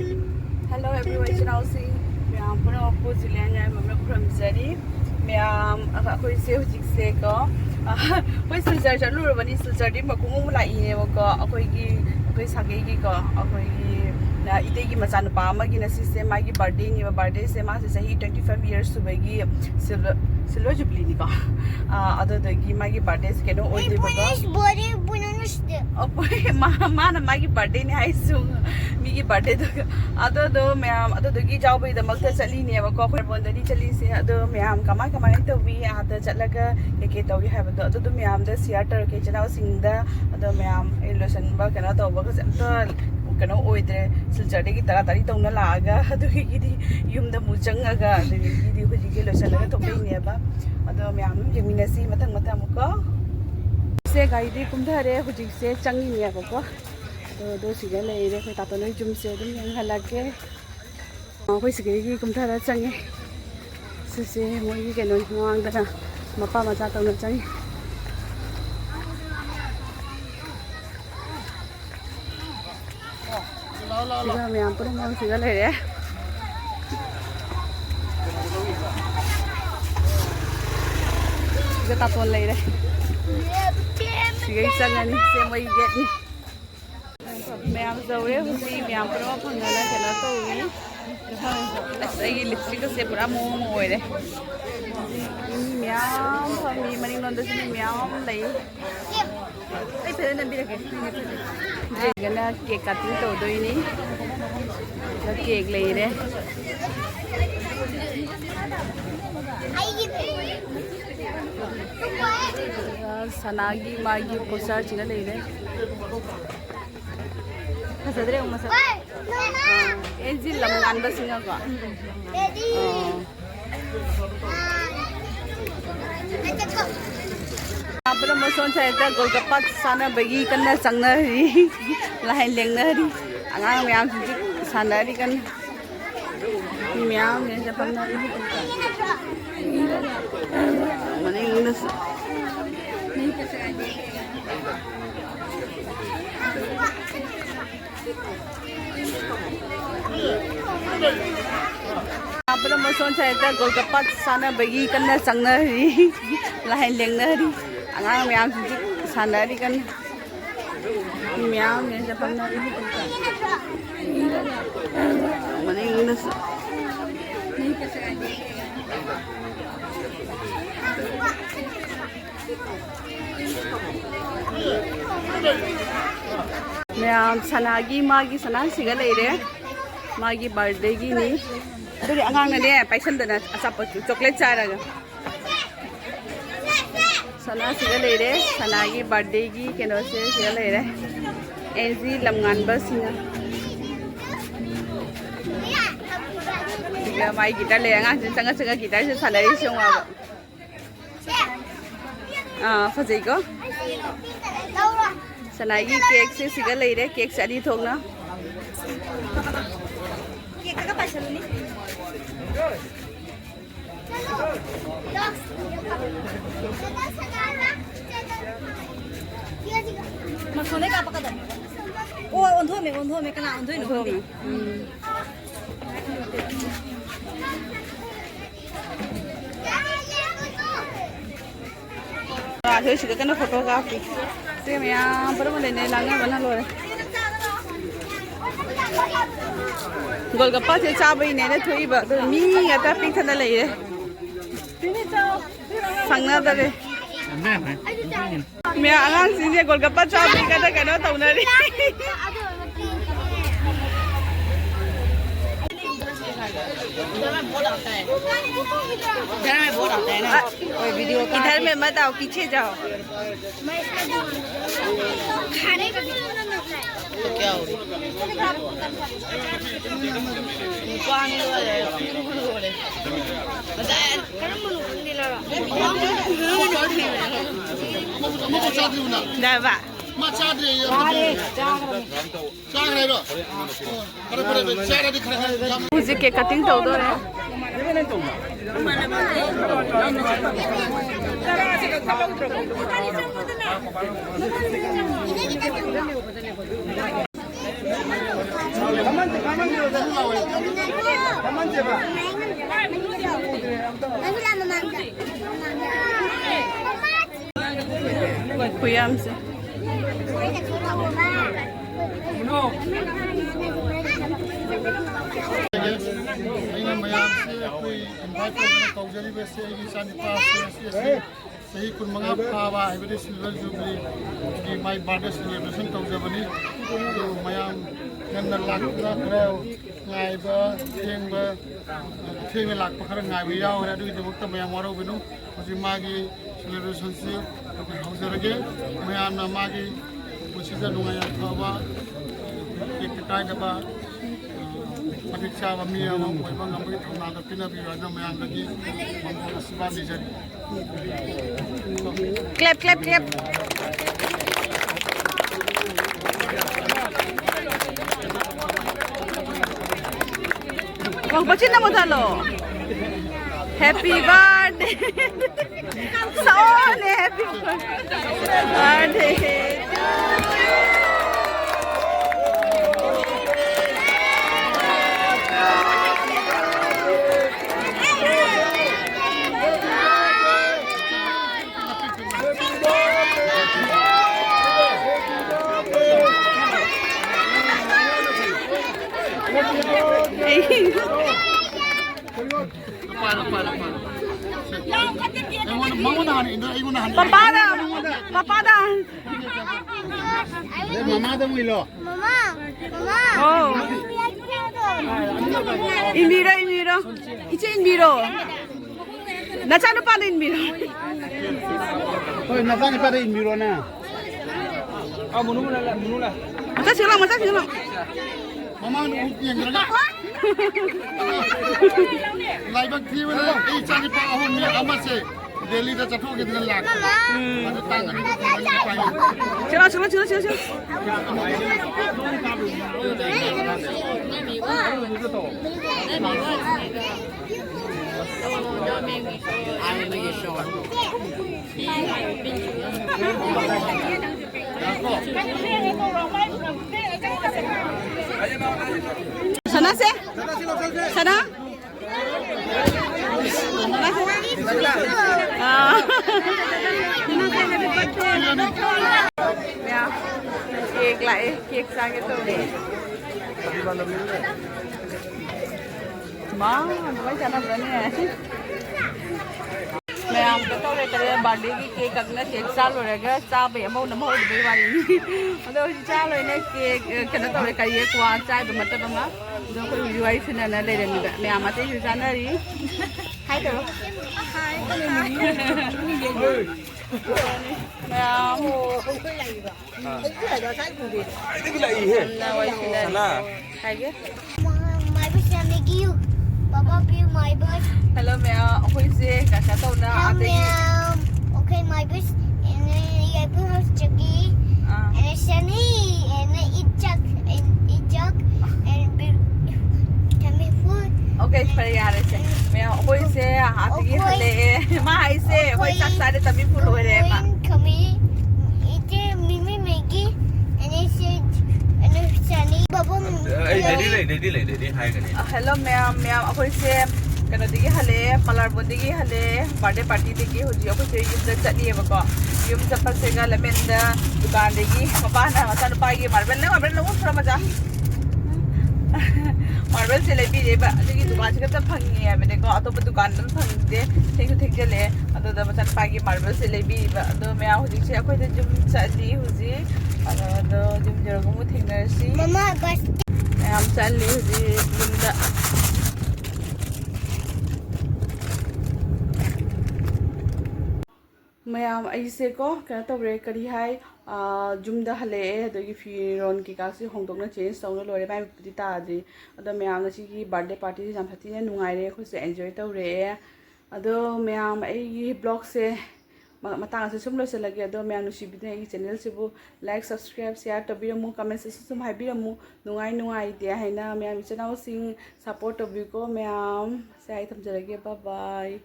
Hello everyone, channel-si miyam puna po sila nga mga krumzari miyam ako si hujikse ko koi siljar jalur bani siljar di makungu mulai ne ko akoi sage gi ko akoi na ite gi machan pa ma gi na system ma gi birthday se ma se sahi 25 years to bagi silver jubilee ni ko other the gi ma gi birthday se keno oi de ba ma na ma gi birthday ni hai su mi gi birthday do other do ma'am other do gi jaw bai da mak ta chali ne ba ko khoi bon da ni chali se other ma'am kamai to wi ada chatlaga ke to wi have do other ma'am da share tar ke chana sing da other ma'am illusion ba kana to ba ka kano oidre siljar de gi tara tari tong na laga adu gi di yum da mu changaga adu gi di hoji ge lo sala to pe ne ba adu ma'am jemina si matang ko se gai di kum thare hoji se changi ne ko do siga le re khoi ta to noi jum se dum yang halake khoi siga gi kum thara changi se moi gi ke noi ngwang da mapa ma cha to no changi siga me am pura mau siga le re siga ta to le re siga isangani se moi get ni मैं आप जरूर हुई मैं आप लोग फंगना चला तो हुई ऐसा ये लिपस्टिक से पूरा मोम हो रहे मैं फमी मनी नंद से मैं लई ऐ फिर नंबी रखे जेगना केक कटिंग तो दो ही नहीं केक ले रहे सनागी मागी पोस्टर चिना ले रहे Kasadre ang masa. Enzi lamangan ba singa ko? Apna mason chai ta golgappa sana bagi kanna changna ri lahin lengna ri angang myam ji sana ri kan myam ne japna ri mane ingus apna mason chai ta golgappa sana bagi kanna changna ri lahin lengna ri angang myam ji sana ri kan myam ne japna ri mane ingus ma'am सनागी मागी सना सिगा लेरे मागी birthday की नी दुरी अंगांग ने passion दना अचापत chocolate चारागा सना सिगा लेरे सनागी बर्थडे की केनो से सिगा लेरे एनजी लमगान बस सिंगा सिगा माई गिटार ले अंगांग चंगा चंगा गिटार से सनारी सोंगा फजई को सनागी केक से सिगा ले रहे केक सारी थोंगना केक का पैसा नहीं मसोने का पका दे ओ ओंधो में कना ओंधो में आधे सिगा कना फोटोग्राफी से मैं पर बोले ने लांगा बना लो रे गोलगप्पा से चाबई ने थोई बा तो मी गता पिक थना ले रे तिनी चाओ संगना दरे मैं आंगांग सिंजे गोलगप्पा चाबई का कनो तौना रे इधर में बहुत आता है ना वीडियो इधर में मत आओ पीछे जाओ खाने का तो क्या हो रहा मुझे केक कटिंग तो दो रे Kuyamse. Saya kun mengapa awak ini silver jubilee di my birthday celebration kau jabani tu mayam dengan lak kerel ngai tiang lak perkara ngai biau ada di tempat mayam orang binu mesti magi celebration si kau lagi mayam nama magi mesti dah nungai awak kita dapat Patiksa kami yang memang ngambil tanah tapi nabi ada mayam lagi membawa sebab di jadi. Clap, clap, clap. Bang, baca nama talo. Happy birthday. Soalnya happy birthday. Papada. Mama dah milo. Mama. Oh. Inbiro. Ichi inbiro. Nachano pa inbiro. Oi, nasaan pa rin miro na? Ah, munula. Masa silang. Mama yang geragak. Laibag tiwa na cari pa ahon ni amat se. Delhi dah jatuh ke dalam lak. Ada tangan itu tangan Sila. Sana se? Sana? Ya, kek lại, kek sang cái tôi đi. Má, mấy cha nó vẫn nè. मैं आपको तो रे तेरे birthday की cake कटना cake चाल हो रहेगा चाल पे हम नमो दे वाली मतलब चाल हो ने केक कना तो रे करिए क्वा चाय तो मतलब बंगा जो कोई वीडियो आई सुना ना ले रही मैं आमाते यूज आना रही हाय करो हाय मैं हो कोई लगेगा cái này sai cụ đi cái này hết là hay cái My wish I make you. Papa feel my bird. hello मैं हुई से क्या तो ना आते Okay, my wish. And I put her chuggy. And Sunny. And eat jug. And tell me food. okay पर यार से मैं हुई से आते की हले माँ ऐसे हुई सब सारे तभी फुल हो रहे हैं Kami. Eat Mimi Maggie. And I said. And Sunny. Papa. Dedi hai kan. hello मैं हुई से कनो दिगी हले palarboñd दिगी हले बर्थडे पार्टी दिगी हो जियो कुछ यूम द चलिए बको यूम चप्पल से का लेमेन द दुकान दिगी पापा ना मसान पागी मार्बल ना वो थोड़ा मजा मार्बल से लेबी दे बा दिगी दुकान से का फंगी है मैंने को अतो पर दुकान में फंगी दे ठीक जले अतो द मसान पागी मार्बल से लेबी बा अतो मैं हो जी से अखोई द जुम चली हो जी अतो जुम जरगो मु थिंगरसी Mama, bus. मैं हम चली हो जी जुम द मैम ऐसे को क्या तब रे करी है जुम द हले अदगी फिरोन की कासी होंदोंना चेंज तौना लोरे बाय पुति तादि अदो मैम नसी की बर्थडे पार्टी जाम फतिने नुंगाइरे खुसे एंजॉय तौरे अदो मैम आई ब्लॉग से मतंग से सुम लोसलगे अदो मैम नुसिबिने आई चैनल सेबु लाइक सब्सक्राइब शेयर तबिरमु कमेंट से सुम हाइबिरमु नुंगाइ दे हैना मैम चैनल सिंग सपोर्ट तबिको मैम से आई थमजरगे बाय बाय